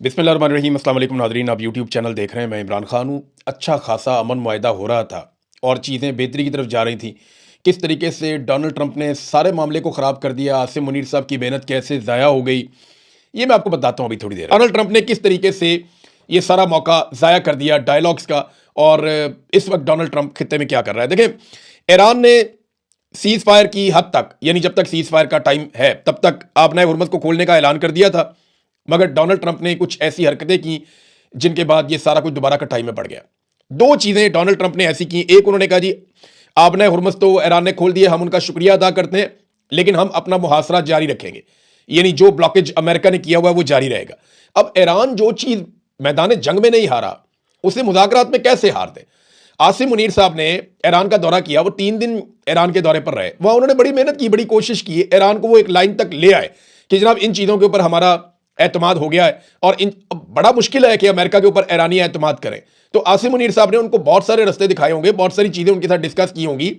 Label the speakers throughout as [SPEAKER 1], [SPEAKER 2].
[SPEAKER 1] बिस्मिल्लाहिर्रहमानिर्रहीम अस्सलाम वालेकुम नाज़रीन, आप यूट्यूब चैनल देख रहे हैं। मैं इमरान खान हूँ। अच्छा खासा अमन मुआहिदा हो रहा था और चीज़ें बेहतरी की तरफ जा रही थी। किस तरीके से डोनाल्ड ट्रंप ने सारे मामले को ख़राब कर दिया, आसिम मुनीर साहब की मेहनत कैसे ज़ाया हो गई, ये मैं आपको बताता हूँ अभी थोड़ी देर। डोनाल्ड ट्रंप ने किस तरीके से ये सारा मौका ज़ाया कर दिया डायलॉग्स का। और इस वक्त डोनाल्ड ट्रंप खित्ते में क्या कर रहा है देखें। ईरान ने सीज़ फायर की हद तक, यानी जब तक सीज़ फायर का टाइम है तब तक आबनाए हुर्मुज़ को खोलने का ऐलान कर दिया था, मगर डोनाल्ड ट्रंप ने कुछ ऐसी हरकतें की जिनके बाद ये सारा कुछ दोबारा कटाई में पड़ गया। दो चीज़ें डोनाल्ड ट्रंप ने ऐसी की, एक उन्होंने कहा जी आबनाए हुर्मुज़ तो ईरान ने खोल दिए, हम उनका शुक्रिया अदा करते हैं, लेकिन हम अपना मुहासरा जारी रखेंगे, यानी जो ब्लॉकेज अमेरिका ने किया हुआ है वो जारी रहेगा। अब ईरान जो चीज़ मैदान जंग में नहीं हारा, उसे मुज़ाकरात में कैसे हार दे। आसिम मुनीर साहब ने ईरान का दौरा किया, वो 3 दिन ईरान के दौरे पर रहे, वहां उन्होंने बड़ी मेहनत की, बड़ी कोशिश की, ईरान को वो एक लाइन तक ले आए कि जनाब इन चीज़ों के ऊपर हमारा एतमाद हो गया है और इन बड़ा मुश्किल है कि अमेरिका के ऊपर ईरानी एतमाद करें। तो आसिम मुनीर साहब ने उनको बहुत सारे रास्ते दिखाए होंगे, बहुत सारी चीज़ें उनके साथ डिस्कस की होंगी,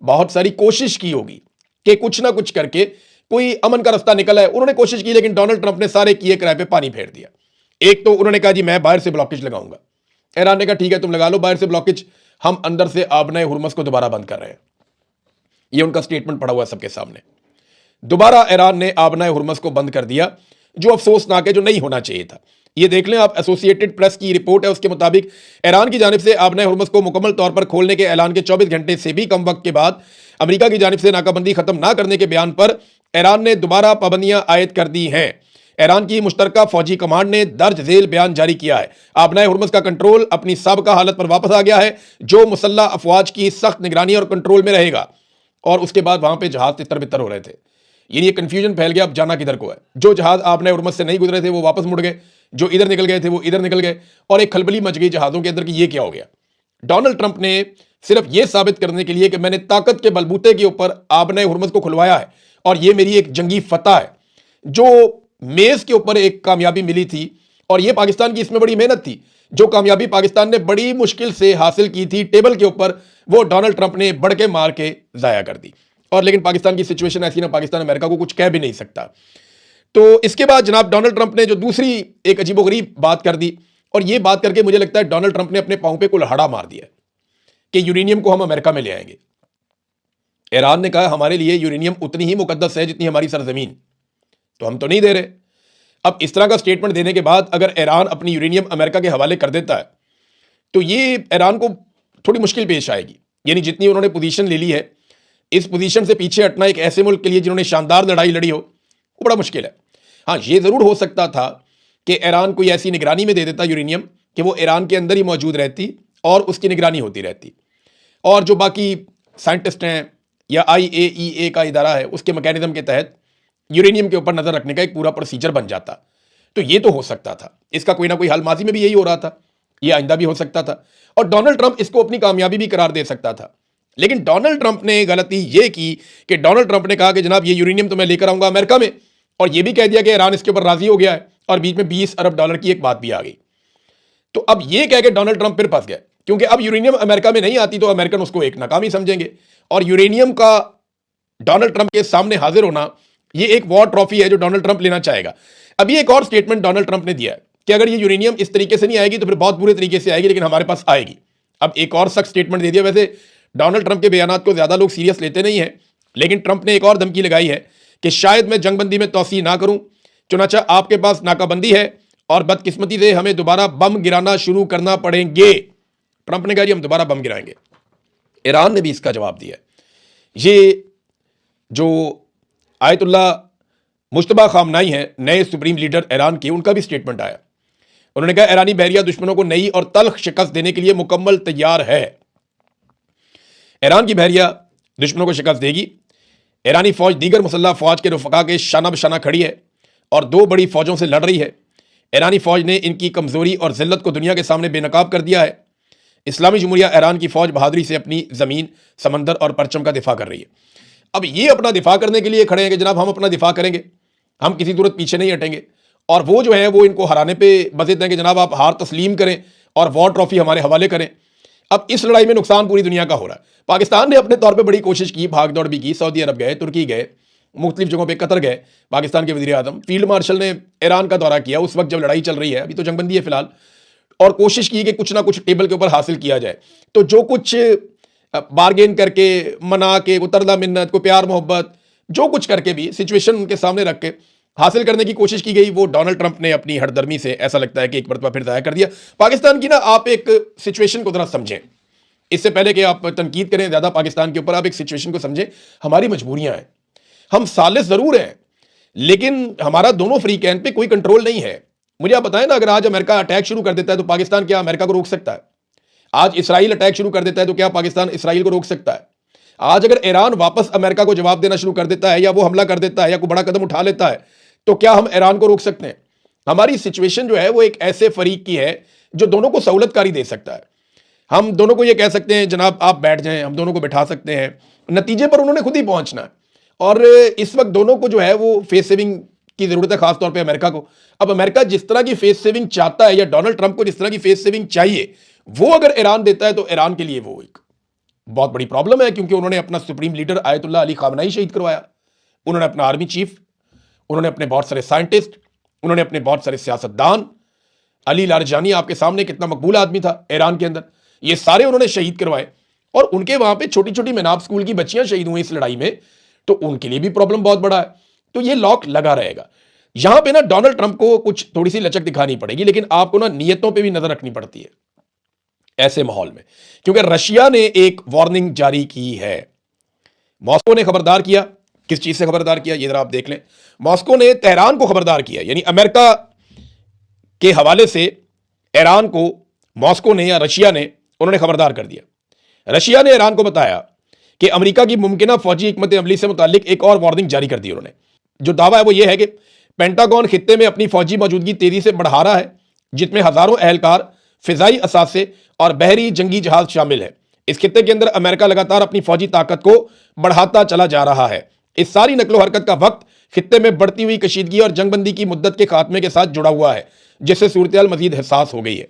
[SPEAKER 1] बहुत सारी कोशिश की होगी कि कुछ ना कुछ करके कोई अमन का रास्ता निकला है। उन्होंने कोशिश की, लेकिन डोनाल्ड ट्रंप ने सारे किए किराए पे पानी फेर दिया। एक तो उन्होंने कहा जी मैं बाहर से ब्लॉकेज लगाऊंगा, ईरान ने कहा ठीक है तुम लगा लो बाहर से ब्लॉकेज, हम अंदर से आबनाए हुर्मुज़ को दोबारा बंद कर रहे हैं। ये उनका स्टेटमेंट पड़ा हुआ है सबके सामने। दोबारा ईरान ने आबनाए हुर्मुज़ को बंद कर दिया, जो अफसोसनाक है, जो नहीं होना चाहिए था। ये देख लें आप, एसोसिएटेड प्रेस की रिपोर्ट है, उसके मुताबिक ईरान की जानिब से आबनाए हुर्मुज़ को मुकम्मल तौर पर खोलने के ऐलान के 24 घंटे से भी कम वक्त के बाद अमेरिका की जानिब से नाकाबंदी खत्म ना करने के बयान पर ईरान ने दोबारा पाबंदियां आयद कर दी हैं। ईरान की मुश्तरका फौजी कमांड ने दर्ज झेल बयान जारी किया है। आबनाए हुर्मुज़ का कंट्रोल अपनी साबिका हालत पर वापस आ गया है, जो मुसल्लह अफवाज की सख्त निगरानी और कंट्रोल में रहेगा। और उसके बाद वहां पे जहाज तितर बितर हो रहे थे, यानी ये कंफ्यूजन फैल गया, अब जाना किधर को है। जो जहाज आबनाए हुर्मुज़ से नहीं गुजरे थे वो वापस मुड़ गए, जो इधर निकल गए थे वो इधर निकल गए, और एक खलबली मच गई जहाजों के अंदर कि ये क्या हो गया। डोनाल्ड ट्रंप ने सिर्फ ये साबित करने के लिए कि मैंने ताकत के बलबूते के ऊपर आबनाए हुर्मुज़ को खुलवाया है और ये मेरी एक जंगी फतह है, जो मेज के ऊपर एक कामयाबी मिली थी, और ये पाकिस्तान की इसमें बड़ी मेहनत थी। जो कामयाबी पाकिस्तान ने बड़ी मुश्किल से हासिल की थी टेबल के ऊपर, वो डोनाल्ड ट्रंप ने बढ़ के मार के जाया कर दी। और लेकिन पाकिस्तान की सिचुएशन ऐसी ना, पाकिस्तान अमेरिका को कुछ कह भी नहीं सकता। तो इसके बाद जनाब डोनाल्ड ट्रंप ने जो दूसरी एक अजीबोगरीब बात कर दी, और ये बात करके मुझे लगता है डोनाल्ड ट्रंप ने अपने पांव पे कुल्हाड़ा मार दिया कि यूरेनियम को हम अमेरिका में ले आएंगे। ईरान ने कहा हमारे लिए यूरेनियम उतनी ही मुकद्दस है जितनी हमारी सरजमीन, तो हम तो नहीं दे रहे। अब इस तरह का स्टेटमेंट देने के बाद अगर ईरान अपनी यूरेनियम अमेरिका के हवाले कर देता है तो ये ईरान को थोड़ी मुश्किल पेश आएगी। यानी जितनी उन्होंने पोजीशन ले ली है, इस पोजीशन से पीछे हटना एक ऐसे मुल्क के लिए जिन्होंने शानदार लड़ाई लड़ी हो, वो बड़ा मुश्किल है। हाँ, ये ज़रूर हो सकता था कि ईरान कोई ऐसी निगरानी में दे देता यूरेनियम कि वो ईरान के अंदर ही मौजूद रहती और उसकी निगरानी होती रहती, और जो बाकी साइंटिस्ट हैं या IAEA का इदारा है उसके मैकेनिज्म के तहत यूरेनियम के ऊपर नज़र रखने का एक पूरा प्रोसीजर बन जाता। तो ये तो हो सकता था, इसका कोई ना कोई हल माजी में भी यही हो रहा था, ये आइंदा भी हो सकता था, और डोनाल्ड ट्रंप इसको अपनी कामयाबी भी करार दे सकता था। लेकिन डोनाल्ड ट्रंप ने गलती ये की कि डोनाल्ड ट्रंप ने कहा कि जनाब ये यूरेनियम तो मैं लेकर आऊंगा अमेरिका में, और ये भी कह दिया कि ईरान इसके ऊपर राजी हो गया है, और बीच में $20 अरब की एक बात भी आ गई। तो अब ये कह के डोनाल्ड ट्रंप फिर फंस गए, क्योंकि अब यूरेनियम अमेरिका में नहीं आती तो अमेरिकन उसको एक नाकामी समझेंगे, और यूरेनियम का डोनाल्ड ट्रंप के सामने हाजिर होना ये एक वॉर ट्रॉफी है जो डोनाल्ड ट्रंप लेना चाहेगा। अभी एक और स्टेटमेंट डोनाल्ड ट्रंप ने दिया है कि अगर ये यूरेनियम इस तरीके से नहीं आएगी तो फिर बहुत बुरे तरीके से आएगी, लेकिन हमारे पास आएगी। अब एक और सख्त स्टेटमेंट दे दिया। वैसे डोनाल्ड ट्रंप के बयान को ज्यादा लोग सीरियस लेते नहीं है, लेकिन ट्रंप ने एक और धमकी लगाई है कि शायद मैं जंगबंदी में तोसी ना करूं, चुनाचा आपके पास नाकाबंदी है और बदकिस्मती से हमें दोबारा बम गिराना शुरू करना पड़ेंगे। ट्रंप ने कहा जी हम दोबारा बम गिराएंगे। ईरान ने भी इसका जवाब दिया। ये जो आयतुल्ला मुश्तबा खामनाई हैं, नए सुप्रीम लीडर ईरान के, उनका भी स्टेटमेंट आया। उन्होंने कहा ईरानी बहरिया दुश्मनों को नई और तल्ख शिकस्त देने के लिए मुकम्मल तैयार है। ईरान की बहरिया दुश्मनों को शिकस्त देगी। ईरानी फौज दीगर मुसल्लह फौज के रुफका के शाना बशाना खड़ी है और दो बड़ी फौजों से लड़ रही है। ईरानी फौज ने इनकी कमजोरी और जिल्लत को दुनिया के सामने बेनकाब कर दिया है। इस्लामी जमहूरिया ईरान की फौज बहादुरी से अपनी जमीन, समंदर और परचम का दिफा कर रही है। अब ये अपना दिफा करने के लिए खड़े हैं कि जनाब हम अपना दिफा करेंगे, हम किसी सूरत पीछे नहीं हटेंगे, और वो जो है वो इनको हराने पे बज़िद हैं कि जनाब आप हार तस्लीम करें और वॉर ट्रॉफी हमारे हवाले करें। अब इस लड़ाई में नुकसान पूरी दुनिया का हो रहा है। पाकिस्तान ने अपने तौर पे बड़ी कोशिश की, भाग दौड़ भी की, सऊदी अरब गए, तुर्की गए, मुख्तलिफ जगहों पे कतर गए पाकिस्तान के वज़ीर आज़म, फील्ड मार्शल ने ईरान का दौरा किया उस वक्त जब लड़ाई चल रही है, अभी तो जंगबंदी है फिलहाल, और कोशिश की कि कुछ ना कुछ टेबल के ऊपर हासिल किया जाए। तो जो कुछ बार्गेन करके, मना के, उतरदा मिन्नत को, प्यार मोहब्बत, जो कुछ करके भी सिचुएशन उनके सामने रख के हासिल करने की कोशिश की गई, वो डोनाल्ड ट्रंप ने अपनी हठधर्मी से ऐसा लगता है कि एक मरतबा फिर ज़ाया कर दिया। पाकिस्तान की ना आप एक सिचुएशन को ज़रा समझें, इससे पहले कि आप तनकीद करें ज़्यादा पाकिस्तान के ऊपर, आप एक सिचुएशन को समझें। हमारी मजबूरियां हैं, हम सालिस ज़रूर हैं, लेकिन हमारा दोनों फ्री कैंप पे कोई कंट्रोल नहीं है। मुझे आप बताएं ना, अगर आज अमेरिका अटैक शुरू कर देता है तो पाकिस्तान क्या अमेरिका को रोक सकता है? आज इसराइल अटैक शुरू कर देता है तो क्या पाकिस्तान इसराइल को रोक सकता है? आज अगर ईरान वापस अमेरिका को जवाब देना शुरू कर देता है, या वो हमला कर देता है, या कोई बड़ा कदम उठा लेता है, तो क्या हम ईरान को रोक सकते हैं? हमारी सिचुएशन जो है वो एक ऐसे फरीक की है जो दोनों को सहूलतकारी दे सकता है। हम दोनों को ये कह सकते हैं जनाब आप बैठ जाएं, हम दोनों को बैठा सकते हैं, नतीजे पर उन्होंने खुद ही पहुंचना है। और इस वक्त दोनों को जो है वो फेस सेविंग की जरूरत है, खासतौर पे अमेरिका को। अब अमेरिका जिस तरह की फेस सेविंग चाहता है, या डोनाल्ड ट्रंप को जिस तरह की फेस सेविंग चाहिए, वो अगर ईरान देता है तो ईरान के लिए वो एक बहुत बड़ी प्रॉब्लम है, क्योंकि उन्होंने अपना सुप्रीम लीडर आयतुल्लाह अली खामनाई शहीद करवाया, उन्होंने अपना आर्मी चीफ, उन्होंने अपने बहुत सारे साइंटिस्ट, उन्होंने अपने बहुत सारे सियासतदान, अली लारजानी आपके सामने कितना मकबूल आदमी था ईरान के अंदर, ये सारे उन्होंने शहीद करवाए। और उनके वहां पे छोटी छोटी मेनाब स्कूल की बच्चियां शहीद हुई इस लड़ाई में, तो उनके लिए भी प्रॉब्लम बहुत बड़ा है। तो ये लॉक लगा रहेगा। यहां पे ना डोनाल्ड ट्रंप को कुछ थोड़ी सी लचक दिखानी पड़ेगी, लेकिन आपको ना नीयतों पे भी नजर रखनी पड़ती है ऐसे माहौल में, क्योंकि रशिया ने एक वार्निंग जारी की है। मॉस्को ने खबरदार किया, किस चीज से खबरदार किया ये जरा आप देख लें। मॉस्को ने तेहरान को खबरदार किया, यानी अमेरिका के हवाले से ईरान को मॉस्को ने या रशिया ने उन्होंने खबरदार कर दिया। रशिया ने ईरान को बताया कि अमेरिका की मुमकिना फौजी हिकमत अमली से मुतालिक एक और वार्निंग जारी कर दी उन्होंने। जो दावा है वो ये है कि पेंटागन खित्ते में अपनी फौजी मौजूदगी तेजी से बढ़ा रहा है, जिसमें हजारों एहलकार, फिजाई असासे और बहरी जंगी जहाज शामिल है। इस खित्ते के अंदर अमेरिका लगातार अपनी फौजी ताकत को बढ़ाता चला जा रहा है। इस सारी नकलो हरकत का वक्त खित्ते में बढ़ती हुई कशीदगी और जंगबंदी की मुद्दत के खात्मे के साथ जुड़ा हुआ है, जिससे सूरत मजीद हसास हो गई है।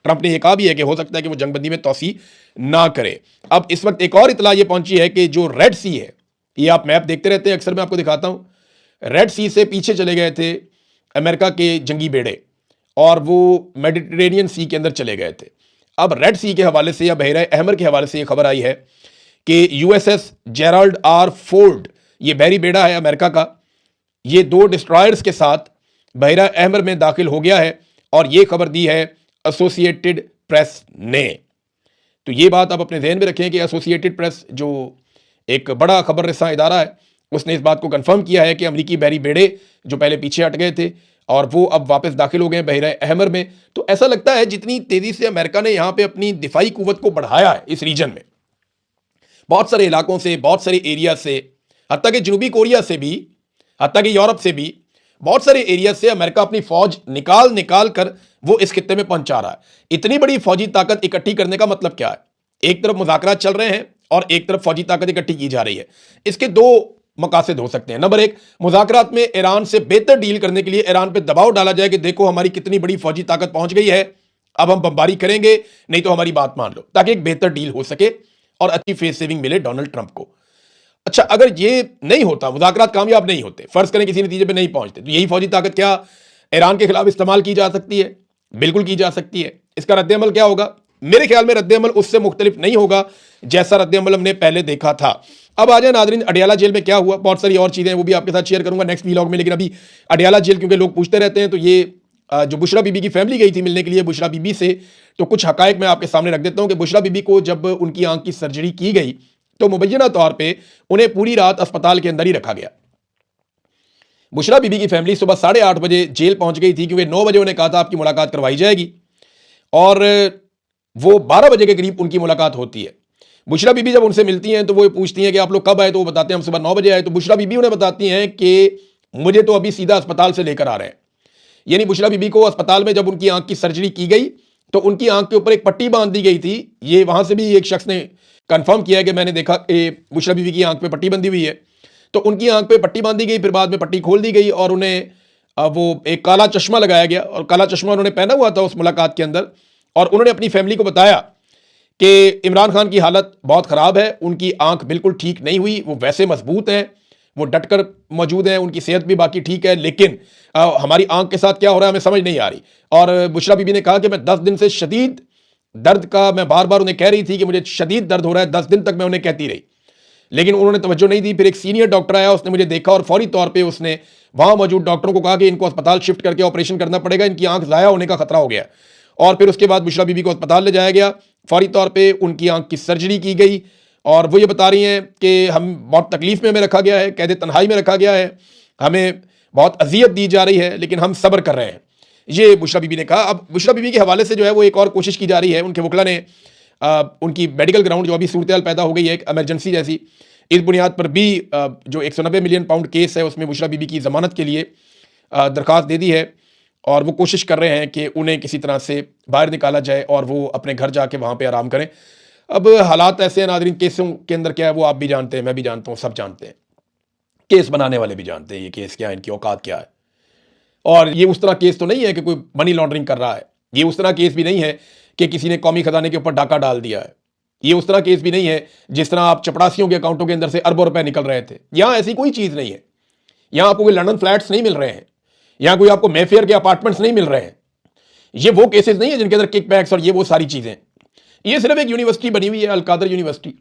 [SPEAKER 1] ट्रंप ने यह कहा भी है कि हो सकता है कि वो जंगबंदी में तोसी ना करे। अब इस वक्त एक और इतला ये पहुंची है कि जो रेड सी है, ये आप मैप देखते रहते हैं, अक्सर मैं आपको दिखाता हूं, रेड सी से पीछे चले गए थे अमेरिका के जंगी बेड़े और वो मेडिटेरेनियन सी के अंदर चले गए थे। अब रेड सी के हवाले से या बहरा अहमर के हवाले से यह खबर आई है कि यूएसएस जेराल्ड आर फोर्ड, ये बहरी बेड़ा है अमेरिका का, ये 2 डिस्ट्रॉयर्स के साथ बहरा अहमर में दाखिल हो गया है। और ये खबर दी है एसोसिएटेड प्रेस ने। तो ये बात आप अपने ध्यान में रखें कि एसोसिएटेड प्रेस जो एक बड़ा खबर रसा इदारा है, उसने इस बात को कंफर्म किया है कि अमेरिकी बहरी बेड़े जो पहले पीछे हट गए थे और वो अब वापस दाखिल हो गए बहरा अहमर में। तो ऐसा लगता है जितनी तेजी से अमेरिका ने यहां पे अपनी दिफाई कुव्वत को बढ़ाया है इस रीजन में, बहुत सारे इलाकों से, बहुत सारे एरिया से, हत्ता कि जनूबी कोरिया से भी, हत्ता कि यूरोप से भी, बहुत सारे एरिया से अमेरिका अपनी फौज निकाल निकाल कर वो इस खित्ते में पहुंचा रहा है। इतनी बड़ी फौजी ताकत इकट्ठी करने का मतलब क्या है? एक तरफ मुज़ाकरात चल रहे हैं और एक तरफ फौजी ताकत इकट्ठी की जा रही है। इसके 2 मकासद हो सकते हैं। नंबर 1, मुज़ाकरात में ईरान से बेहतर डील करने के लिए ईरान पे दबाव डाला जाए कि देखो हमारी कितनी बड़ी फौजी ताकत पहुंच गई है, अब हम बमबारी करेंगे, नहीं तो हमारी बात मान लो, ताकि एक बेहतर डील हो सके और अच्छी फेस सेविंग मिले डोनाल्ड ट्रंप को। अच्छा, अगर ये नहीं होता, मुज़ाकरात कामयाब नहीं होते, फर्ज करें किसी नतीजे पे नहीं पहुंचते, तो यही फौजी ताकत क्या ईरान के खिलाफ इस्तेमाल की जा सकती है? बिल्कुल की जा सकती है। इसका रद्द-ए-अमल क्या होगा? मेरे ख्याल में रद्द-ए-अमल उससे मुख्तलिफ नहीं होगा जैसा रद्द-ए-अमल हमने पहले देखा था। अब आ जाए नाज़रीन, अडियाला जेल में क्या हुआ, बहुत सारी और चीजें वो भी आपके साथ शेयर करूंगा नेक्स्ट व्लॉग में। लेकिन अभी अडियाला जेल, क्योंकि लोग पूछते रहते हैं, तो ये जो बुशरा बीबी की फैमिली गई थी मिलने के लिए बुशरा बीबी से, तो कुछ हकायक मैं आपके सामने रख देता हूं कि बुशरा बीबी को जब उनकी आंख की सर्जरी की गई तो मुबैना तौर पे उन्हें पूरी रात अस्पताल के अंदर ही रखा गया। बुशरा बीबी की फैमिली सुबह 8:30 बजे जेल पहुंच गई थी, क्योंकि 9 बजे उन्हें कहा था आपकी मुलाकात करवाई जाएगी, और वो 12 बजे के करीब उनकी मुलाकात होती है। बुशरा बीबी जब उनसे मिलती हैं तो वो पूछती हैं कि आप लोग कब आए, तो वो बताते हैं हम सुबह 9 बजे आए। तो बुशरा बीबी उन्हें बताती हैं कि मुझे तो अभी सीधा अस्पताल से लेकर आ रहे हैं। यानी बुशरा बीबी को अस्पताल में जब उनकी आंख की सर्जरी की गई तो उनकी आंख के ऊपर एक पट्टी बांध दी गई थी। ये वहां से भी एक शख्स ने कंफर्म किया है कि मैंने देखा कि बुशरा बीबी की आंख पे पट्टी बंधी हुई है। तो उनकी आंख पे पट्टी बांधी गई, फिर बाद में पट्टी खोल दी गई और उन्हें वो एक काला चश्मा लगाया गया, और काला चश्मा उन्होंने पहना हुआ था उस मुलाकात के अंदर। और उन्होंने अपनी फैमिली को बताया कि इमरान खान की हालत बहुत ख़राब है, उनकी आंख बिल्कुल ठीक नहीं हुई, वो वैसे मजबूत हैं, वो डटकर मौजूद हैं, उनकी सेहत भी बाकी ठीक है, लेकिन हमारी आंख के साथ क्या हो रहा है हमें समझ नहीं आ रही। और बुशरा बीबी ने कहा कि मैं 10 दिन से शदीद दर्द का, मैं बार बार उन्हें कह रही थी कि मुझे शदीद दर्द हो रहा है, 10 दिन तक मैं उन्हें कहती रही, लेकिन उन्होंने तवज्जो नहीं दी। फिर एक सीनियर डॉक्टर आया, उसने मुझे देखा और फौरी तौर पे उसने वहां मौजूद डॉक्टरों को कहा कि इनको अस्पताल शिफ्ट करके ऑपरेशन करना पड़ेगा, इनकी आंख ज़ाया होने का खतरा हो गया। और फिर उसके बाद बुशरा बीबी को अस्पताल ले जाया गया, फौरी तौर पर उनकी आंख की सर्जरी की गई। और वो ये बता रही हैं कि हम बहुत तकलीफ में हमें रखा गया है, कैद तन्हाई में रखा गया है, हमें बहुत अजियत दी जा रही है, लेकिन हम सब्र कर रहे हैं, ये बुशरा बीबी ने कहा। अब बुशरा बीबी के हवाले से जो है वो एक और कोशिश की जा रही है। उनके वकला ने उनकी मेडिकल ग्राउंड जो अभी सूरत पैदा हो गई है एक इमरजेंसी जैसी, इस बुनियाद पर भी जो 190 मिलियन पाउंड केस है उसमें बुशरा बीबी की ज़मानत के लिए दरख्वास्त दे दी है। और वो कोशिश कर रहे हैं कि उन्हें किसी तरह से बाहर निकाला जाए और वो अपने घर जाके वहाँ पे आराम करें। अब हालात ऐसे हैं नाज़रीन, केसों के अंदर क्या है वो आप भी जानते हैं, मैं भी जानता हूँ, सब जानते हैं, केस बनाने वाले भी जानते हैं ये केस क्या है, इनकी औकात क्या है। और ये उस तरह केस तो नहीं है कि कोई मनी लॉन्ड्रिंग कर रहा है, ये उस तरह केस भी नहीं है कि किसी ने कौमी खजाने के ऊपर डाका डाल दिया है, ये उस तरह केस भी नहीं है जिस तरह आप चपड़ासियों के अकाउंटों के अंदर से अरबों रुपए निकल रहे थे। यहां ऐसी कोई चीज नहीं है, यहां आपको कोई लंदन फ्लैट्स नहीं मिल रहे हैं, यहां कोई आपको मेफेयर के अपार्टमेंट्स नहीं मिल रहे हैं, ये वो केसेस नहीं है जिनके अंदर किक बैक्स और ये वो सारी चीजें। ये सिर्फ एक यूनिवर्सिटी बनी हुई है, अल-कादर यूनिवर्सिटी,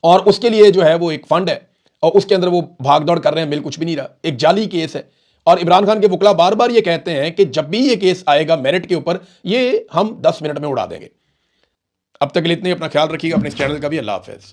[SPEAKER 1] और उसके लिए जो है वो एक फंड है और उसके अंदर वो भाग दौड़ कर रहे हैं, मिल कुछ भी नहीं रहा, एक जाली केस है। और इमरान खान के वकला बार बार ये कहते हैं कि जब भी ये केस आएगा मेरिट के ऊपर, ये हम 10 मिनट में उड़ा देंगे। अब तक के लिए इतने, अपना ख्याल रखिएगा, अपने इस चैनल का भी। अल्लाह हाफिज़।